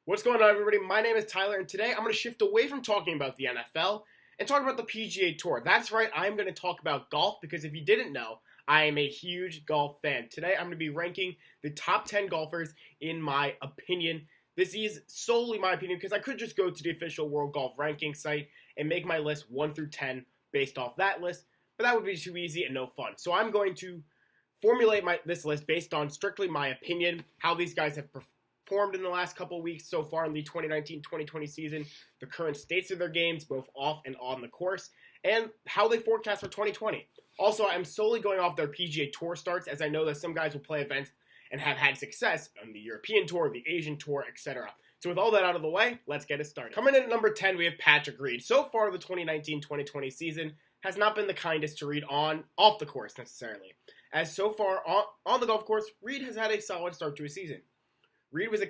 What's going on, everybody? My name is Tyler, and today I'm going to shift away from talking about the NFL and talk about the PGA Tour. That's right, I'm going to talk about golf because if you didn't know, I am a huge golf fan. Today I'm going to be ranking the top 10 golfers in my opinion. This is solely my opinion because I could just go to the official World Golf Ranking site and make my list 1 through 10 based off that list, but that would be too easy and no fun. So I'm going to formulate this list based on strictly my opinion, how these guys have performed in the last couple of weeks so far in the 2019-2020 season, the current states of their games, both off and on the course, and how they forecast for 2020. Also, I'm solely going off their PGA Tour starts, as I know that some guys will play events and have had success on the European Tour, the Asian Tour, etc. So with all that out of the way, let's get it started. Coming in at number 10, we have Patrick Reed. So far, the 2019-2020 season has not been the kindest to Reed off the course necessarily. As so far on the golf course, Reed has had a solid start to his season. Reed was a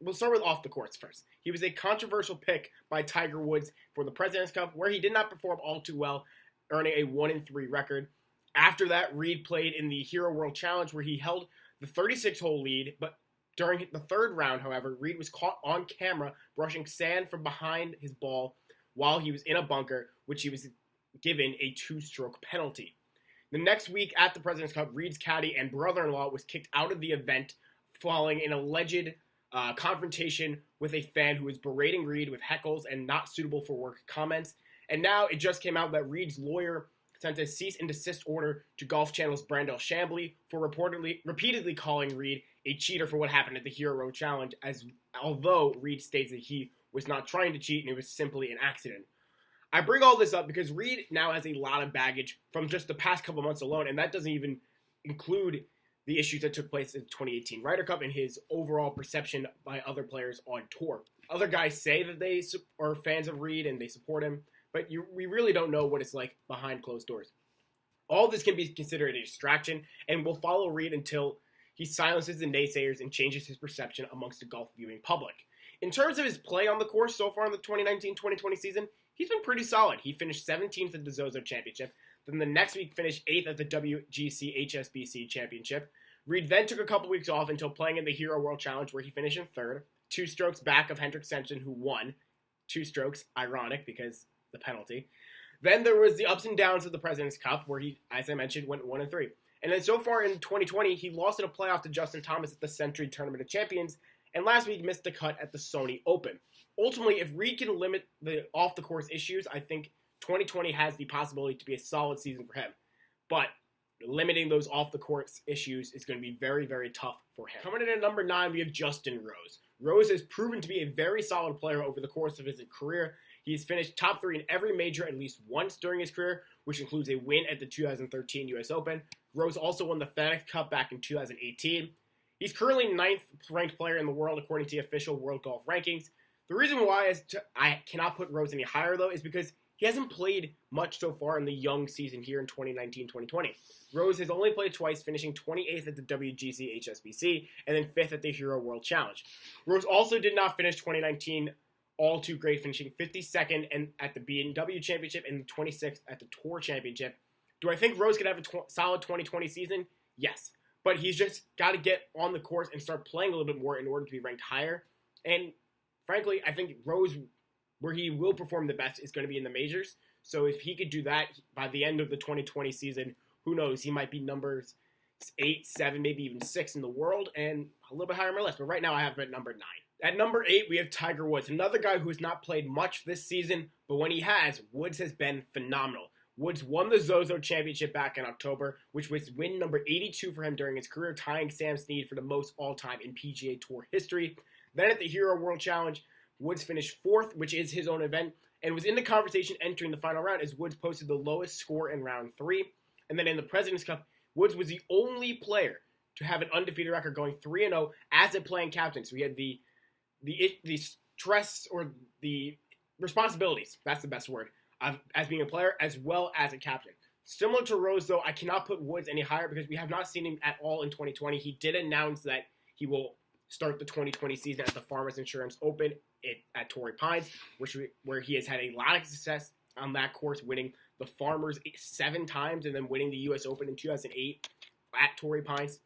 we'll start with off the course first. He was a controversial pick by Tiger Woods for the President's Cup, where he did not perform all too well, earning a 1-3 record. After that, Reed played in the Hero World Challenge, where he held the 36-hole lead, but during the third round, however, Reed was caught on camera brushing sand from behind his ball while he was in a bunker, which he was given a 2-stroke penalty. The next week at the President's Cup, Reed's caddy and brother-in-law was kicked out of the event following an alleged confrontation with a fan who was berating Reed with heckles and not suitable for work comments. And now it just came out that Reed's lawyer sent a cease and desist order to Golf Channel's Brandel Chambly for repeatedly calling Reed a cheater for what happened at the Hero Road Challenge, although Reed states that he was not trying to cheat and it was simply an accident. I bring all this up because Reed now has a lot of baggage from just the past couple months alone, and that doesn't even include the issues that took place in the 2018 Ryder Cup and his overall perception by other players on tour. Other guys say that they are fans of Reed and they support him, but we really don't know what it's like behind closed doors. All this can be considered a distraction, and will follow Reed until he silences the naysayers and changes his perception amongst the golf viewing public. In terms of his play on the course so far in the 2019-2020 season, he's been pretty solid. He finished 17th at the Zozo Championship. Then the next week finished 8th at the WGC HSBC Championship. Reed then took a couple weeks off until playing in the Hero World Challenge, where he finished in third, 2 strokes back of Hendrik Stenson, who won. 2 strokes, ironic because the penalty. Then there was the ups and downs of the President's Cup, where he, as I mentioned, went 1-3. And then so far in 2020, he lost in a playoff to Justin Thomas at the Century Tournament of Champions, and last week missed the cut at the Sony Open. Ultimately, if Reed can limit the off-the-course issues, I think 2020 has the possibility to be a solid season for him. But limiting those off-the-course issues is going to be very, very tough for him. Coming in at number 9, we have Justin Rose. Rose has proven to be a very solid player over the course of his career. He's finished top 3 in every major at least once during his career, which includes a win at the 2013 U.S. Open. Rose also won the FedEx Cup back in 2018. He's currently 9th ranked player in the world according to the official World Golf Rankings. The reason why I cannot put Rose any higher, though, is because he hasn't played much so far in the young season here in 2019-2020. Rose has only played twice, finishing 28th at the WGC HSBC and then 5th at the Hero World Challenge. Rose also did not finish 2019 all too great, finishing 52nd at the BMW Championship and 26th at the Tour Championship. Do I think Rose could have a solid 2020 season? Yes. But he's just got to get on the course and start playing a little bit more in order to be ranked higher. And frankly, I think Rose, where he will perform the best, is going to be in the majors. So if he could do that by the end of the 2020 season, who knows? He might be numbers 8, 7, maybe even 6 in the world and a little bit higher on my list. But right now I have him at number 9. At number 8, we have Tiger Woods, another guy who has not played much this season, but when he has, Woods has been phenomenal. Woods won the Zozo Championship back in October, which was win number 82 for him during his career, tying Sam Snead for the most all-time in PGA Tour history. Then at the Hero World Challenge, Woods finished 4th, which is his own event, and was in the conversation entering the final round as Woods posted the lowest score in round 3. And then in the President's Cup, Woods was the only player to have an undefeated record going 3-0 as a playing captain. So he had the stress or the responsibilities, that's the best word, as being a player as well as a captain. Similar to Rose, though, I cannot put Woods any higher because we have not seen him at all in 2020. He did announce that he will start the 2020 season at the Farmers Insurance Open at Torrey Pines, where he has had a lot of success on that course, winning the Farmers 7 times and then winning the U.S. Open in 2008 at Torrey Pines.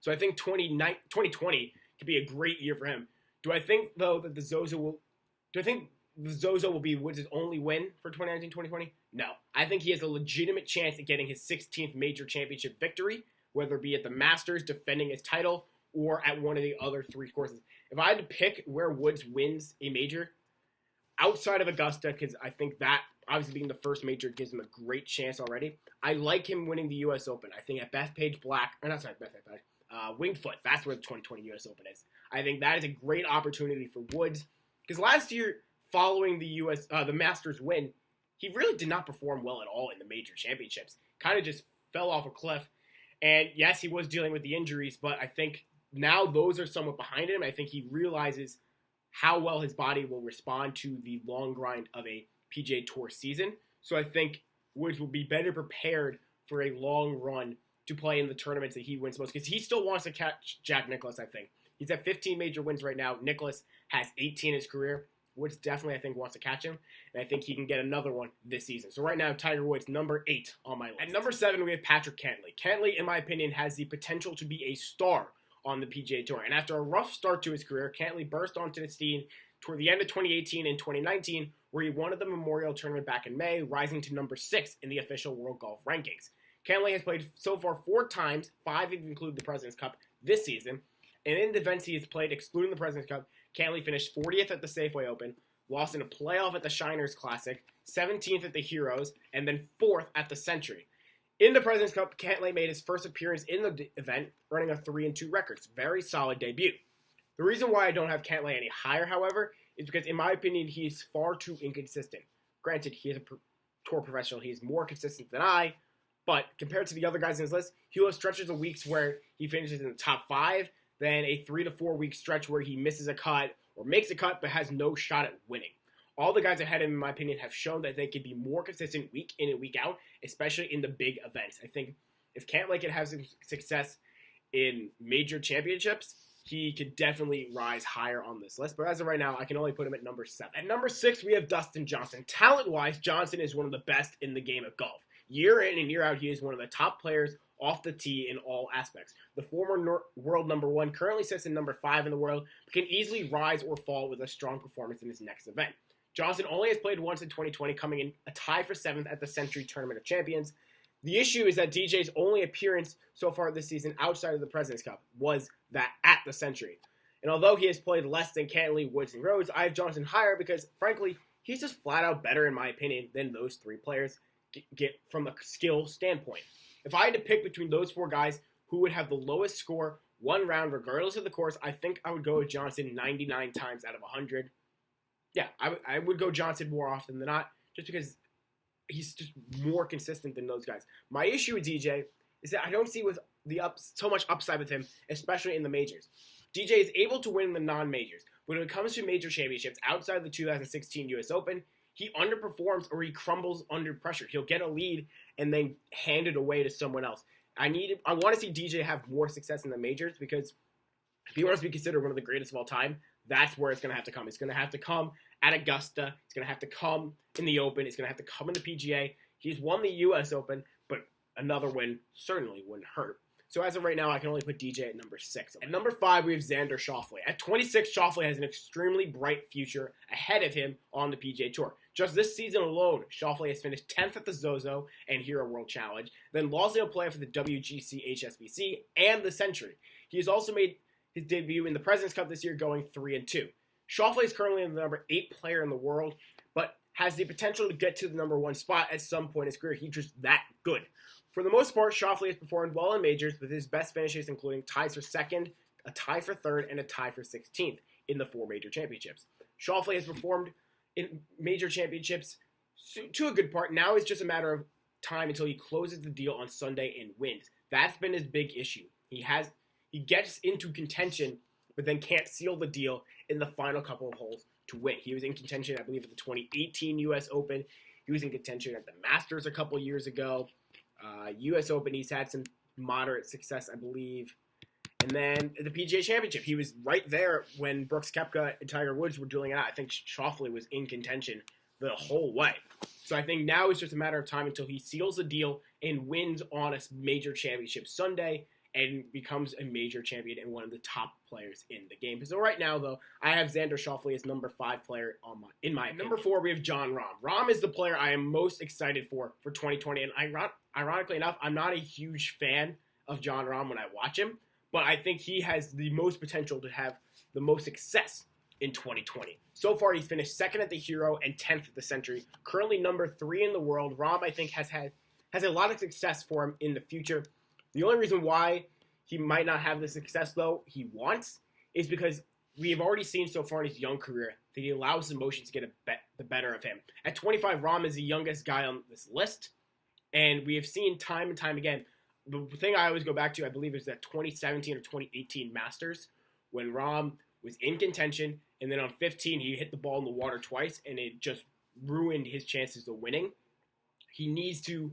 So I think 2020 could be a great year for him. Do I think, though, that the Zozo will... Do I think the Zozo will be Woods' only win for 2019-2020? No. I think he has a legitimate chance at getting his 16th major championship victory, whether it be at the Masters, defending his title, or at one of the other 3 courses. If I had to pick where Woods wins a major, outside of Augusta, because I think that, obviously being the first major, gives him a great chance already, I like him winning the U.S. Open. I think at Bethpage Black, or not sorry, Bethpage Black, Winged Foot, that's where the 2020 U.S. Open is. I think that is a great opportunity for Woods, because last year, following the Masters win, he really did not perform well at all in the major championships. Kind of just fell off a cliff. And yes, he was dealing with the injuries, but I think now those are somewhat behind him. I think he realizes how well his body will respond to the long grind of a PGA Tour season. So I think Woods will be better prepared for a long run to play in the tournaments that he wins most, because he still wants to catch Jack Nicklaus, I think. He's at 15 major wins right now. Nicklaus has 18 in his career. Woods definitely, I think, wants to catch him, and I think he can get another one this season. So right now, Tiger Woods, number 8 on my list. At number 7, we have Patrick Kenley. Kenley, in my opinion, has the potential to be a star on the PGA Tour. And after a rough start to his career, Kenley burst onto the scene toward the end of 2018 and 2019, where he won the Memorial Tournament back in May, rising to number 6 in the official World Golf Rankings. Kenley has played so far 4 times, 5 if you include the President's Cup this season, and in the events he has played, excluding the President's Cup, Kenley finished 40th at the Safeway Open, lost in a playoff at the Shiners Classic, 17th at the Heroes, and then 4th at the Century. In the President's Cup, Kenley made his first appearance in the event, running a 3-2 record. Very solid debut. The reason why I don't have Kenley any higher, however, is because, in my opinion, he is far too inconsistent. Granted, he is a tour professional. He is more consistent than I, but compared to the other guys in his list, he'll have stretches of weeks where he finishes in the top 5, then a 3 to 4 week stretch where he misses a cut or makes a cut but has no shot at winning. All the guys ahead of him, in my opinion, have shown that they can be more consistent week in and week out, especially in the big events. I think if Kenley can have some success in major championships, he could definitely rise higher on this list. But as of right now, I can only put him at number 7. At number 6, we have Dustin Johnson. Talent-wise, Johnson is one of the best in the game of golf. Year in and year out, he is one of the top players off the tee in all aspects. The former world number 1 currently sits in number 5 in the world, but can easily rise or fall with a strong performance in his next event. Johnson only has played once in 2020, coming in a tie for 7th at the Century Tournament of Champions. The issue is that DJ's only appearance so far this season outside of the President's Cup was that at the Century. And although he has played less than Kenley, Woods, and Rhodes, I have Johnson higher because, frankly, he's just flat out better, in my opinion, than those 3 players get from a skill standpoint. If I had to pick between those 4 guys who would have the lowest score one round regardless of the course, I think I would go with Johnson 99 times out of 100. Yeah, I would go Johnson more often than not, just because he's just more consistent than those guys. My issue with DJ is that I don't see with so much upside with him, especially in the majors. DJ is able to win the non-majors, but when it comes to major championships outside of the 2016 U.S. Open, he underperforms or he crumbles under pressure. He'll get a lead and then hand it away to someone else. I want to see DJ have more success in the majors, because if he wants to be considered one of the greatest of all time, that's where it's going to have to come. It's going to have to come at Augusta. It's going to have to come in the Open. It's going to have to come in the PGA. He's won the U.S. Open, but another win certainly wouldn't hurt. So as of right now, I can only put DJ at number 6. At number 5, we have Xander Schauffele. At 26, Schauffele has an extremely bright future ahead of him on the PGA Tour. Just this season alone, Schauffele has finished 10th at the Zozo and Hero World Challenge, then lost in a playoff for the WGC HSBC and the Century. He has also made his debut in the President's Cup this year, going 3-2. Schauffele is currently the number 8 player in the world, but has the potential to get to the number 1 spot at some point in his career. He's just that good. For the most part, Schauffele has performed well in majors, with his best finishes including ties for 2nd, a tie for 3rd, and a tie for 16th in the 4 major championships. Schauffele has performed in major championships to a good part. Now it's just a matter of time until he closes the deal on Sunday and wins. That's been his big issue. He gets into contention, but then can't seal the deal in the final couple of holes to win. He was in contention, I believe, at the 2018 U.S. Open. He was in contention at the Masters a couple years ago. U.S. Open, he's had some moderate success, I believe. And then at the PGA Championship, he was right there when Brooks Koepka and Tiger Woods were dueling it out. I think Schauffele was in contention the whole way. So I think now it's just a matter of time until he seals the deal and wins on a major championship Sunday and becomes a major champion and one of the top players in the game. So right now, though, I have Shaun Flay as number 5 player in my opinion. Number 4, we have Jon Rahm. Rahm is the player I am most excited for 2020, and ironically enough, I'm not a huge fan of Jon Rahm when I watch him, but I think he has the most potential to have the most success in 2020. So far, he's finished 2nd at the Hero and 10th at the Century. Currently number 3 in the world. Rahm, I think, has a lot of success for him in the future. The only reason why he might not have the success, though, he wants is because we have already seen so far in his young career that he allows his emotions to get the better of him. At 25, Rahm is the youngest guy on this list, and we have seen time and time again. The thing I always go back to, I believe, is that 2017 or 2018 Masters, when Rahm was in contention, and then on 15, he hit the ball in the water twice, and it just ruined his chances of winning. He needs to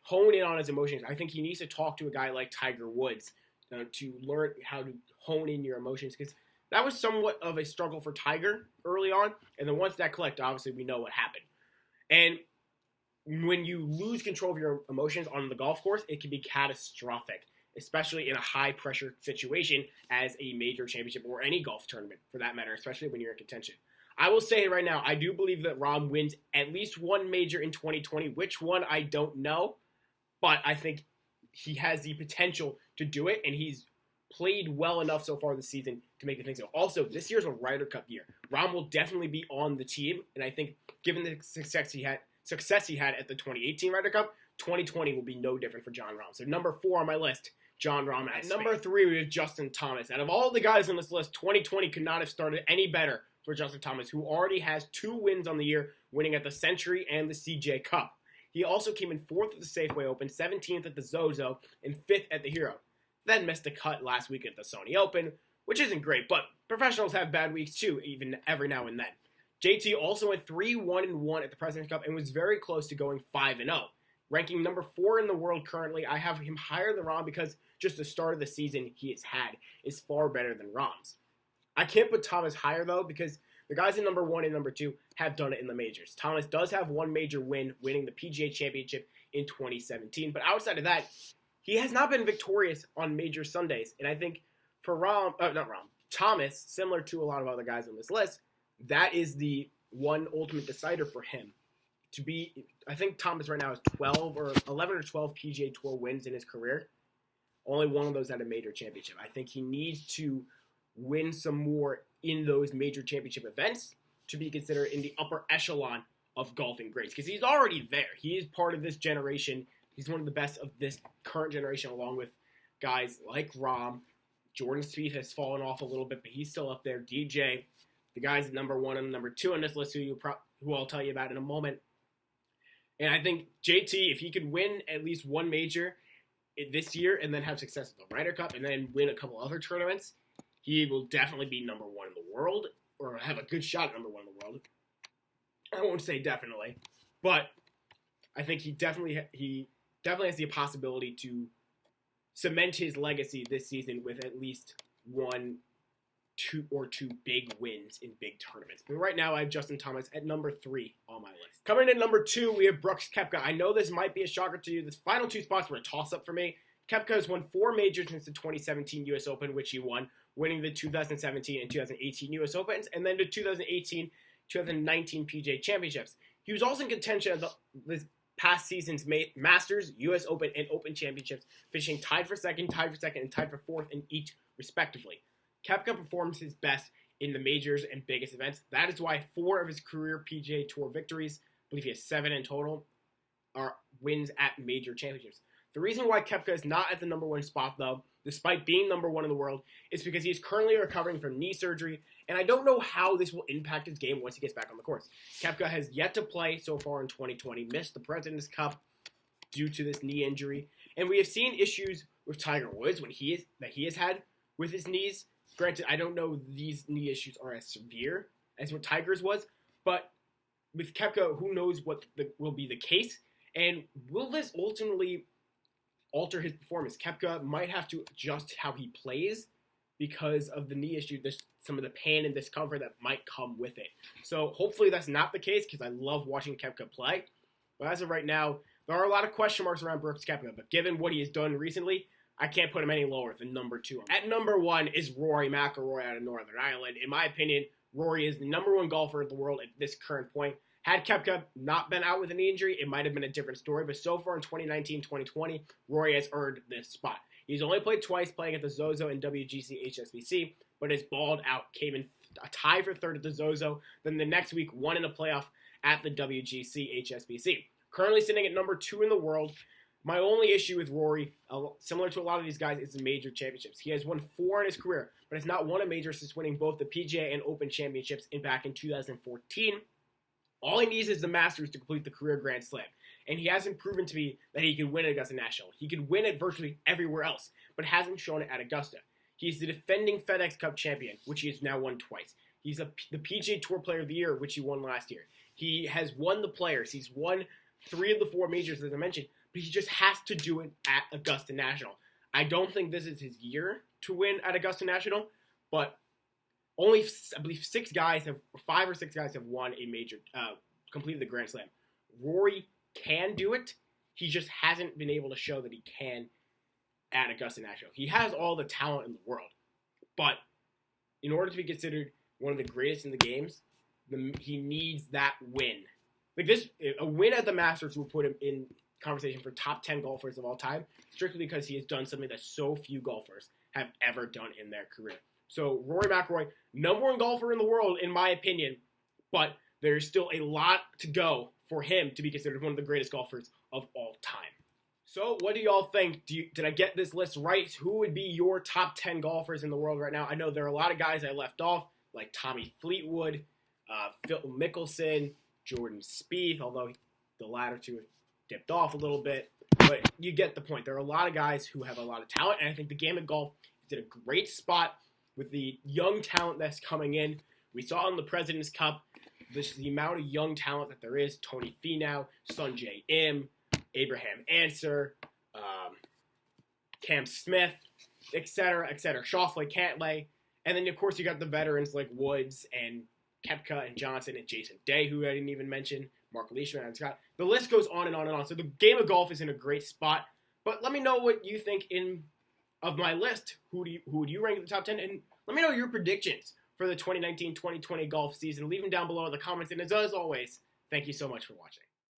hone in on his emotions. I think he needs to talk to a guy like Tiger Woods to learn how to hone in your emotions, because that was somewhat of a struggle for Tiger early on, and then once that clicked, obviously we know what happened. And when you lose control of your emotions on the golf course, it can be catastrophic, especially in a high-pressure situation as a major championship or any golf tournament, for that matter, especially when you're in contention. I will say right now, I do believe that Rahm wins at least one major in 2020. Which one, I don't know, but I think he has the potential to do it, and he's played well enough so far this season to make the thing so. Also, this year's a Ryder Cup year. Rahm will definitely be on the team, and I think given the success he had at the 2018 Ryder Cup, 2020 will be no different for Jon Rahm. So number 4 on my list, Jon Rahm. At number 3, we have Justin Thomas. Out of all the guys on this list, 2020 could not have started any better for Justin Thomas, who already has 2 wins on the year, winning at the Century and the CJ Cup. He also came in 4th at the Safeway Open, 17th at the Zozo, and 5th at the Hero. Then missed the cut last week at the Sony Open, which isn't great, but professionals have bad weeks too, even every now and then. JT also went 3-1-1 at the President's Cup and was very close to going 5-0. Ranking number 4 in the world currently, I have him higher than Rahm because just the start of the season he has had is far better than Rahm's. I can't put Thomas higher, though, because the guys in number 1 and number 2 have done it in the majors. Thomas does have one major win, winning the PGA Championship in 2017. But outside of that, he has not been victorious on major Sundays. And I think for Thomas, similar to a lot of other guys on this list, that is the one ultimate decider for him. I think Thomas right now has 11 or 12 PGA Tour wins in his career. Only one of those at a major championship. I think he needs to win some more in those major championship events to be considered in the upper echelon of golfing greats, because he's already there. He is part of this generation. He's one of the best of this current generation, along with guys like Rahm. Jordan Spieth has fallen off a little bit, but he's still up there. DJ, the guys at number 1 and number 2 on this list, who I'll tell you about in a moment. And I think JT, if he could win at least one major this year and then have success at the Ryder Cup and then win a couple other tournaments, he will definitely be number 1 in the world, or have a good shot at number 1 in the world. I won't say definitely, but I think he definitely has the possibility to cement his legacy this season with at least 2 big wins in big tournaments. But right now, I have Justin Thomas at number 3 on my list. Coming in at number 2, we have Brooks Koepka. I know this might be a shocker to you. The final 2 spots were a toss-up for me. Koepka has won 4 majors since the 2017 U.S. Open, which he won, winning the 2017 and 2018 U.S. Opens, and then the 2018-2019 PGA Championships. He was also in contention at this past season's Masters, U.S. Open, and Open Championships, finishing tied for second, and tied for 4th in each, respectively. Koepka performs his best in the majors and biggest events. That is why 4 of his career PGA Tour victories, I believe he has 7 in total, are wins at major championships. The reason why Koepka is not at the number 1 spot, though, despite being number 1 in the world, is because he is currently recovering from knee surgery, and I don't know how this will impact his game once he gets back on the course. Koepka has yet to play so far in 2020, missed the President's Cup due to this knee injury, and we have seen issues with Tiger Woods that he has had with his knees. Granted, I don't know these knee issues are as severe as what Tiger's was, but with Koepka, who knows what will be the case, and will this ultimately alter his performance? Koepka might have to adjust how he plays because of the knee issue, some of the pain and discomfort that might come with it. So hopefully that's not the case, because I love watching Koepka play. But as of right now, there are a lot of question marks around Brooks Koepka, but given what he has done recently, I can't put him any lower than number 2. At number 1 is Rory McIlroy out of Northern Ireland. In my opinion, Rory is the number 1 golfer in the world at this current point. Had Koepka not been out with an injury, it might have been a different story. But so far in 2019-2020, Rory has earned this spot. He's only played twice, playing at the Zozo and WGC HSBC, but is balled out. Came in a tie for 3rd at the Zozo. Then the next week, won in a playoff at the WGC HSBC. Currently sitting at number 2 in the world. My only issue with Rory, similar to a lot of these guys, is the major championships. He has won 4 in his career, but has not won a major since winning both the PGA and Open championships back in 2014. All he needs is the Masters to complete the career Grand Slam. And he hasn't proven to me that he can win at Augusta National. He could win it virtually everywhere else, but hasn't shown it at Augusta. He's the defending FedEx Cup champion, which he has now won twice. He's the PGA Tour Player of the Year, which he won last year. He has won the Players. He's won 3 of the 4 majors, as I mentioned, but he just has to do it at Augusta National. I don't think this is his year to win at Augusta National, but only, I believe, 5 or 6 guys have won a major, completed the Grand Slam. Rory can do it. He just hasn't been able to show that he can at Augusta National. He has all the talent in the world, but in order to be considered one of the greatest in the games, he needs that win. Like this, a win at the Masters will put him in conversation for top 10 golfers of all time, strictly because he has done something that so few golfers have ever done in their career. So Rory McIlroy, number 1 golfer in the world, in my opinion, but there's still a lot to go for him to be considered one of the greatest golfers of all time. So what do y'all think? Did I get this list right? Who would be your top 10 golfers in the world right now? I know there are a lot of guys I left off, like Tommy Fleetwood, Phil Mickelson, Jordan Spieth, although the latter 2 have dipped off a little bit. But you get the point. There are a lot of guys who have a lot of talent, and I think the game of golf is in a great spot with the young talent that's coming in. We saw in the President's Cup the amount of young talent that there is. Tony Finau, Sungjae Im, Abraham Answer, Cam Smith, etc., etc. Shaun Flay, Kenley. And then, of course, you got the veterans like Woods and Koepka and Johnson and Jason Day, who I didn't even mention, Mark Leishman and Scott. The list goes on and on and on. So the game of golf is in a great spot. But let me know what you think of my list. Who would you rank in the top 10? And let me know your predictions for the 2019-2020 golf season. Leave them down below in the comments. And as always, thank you so much for watching.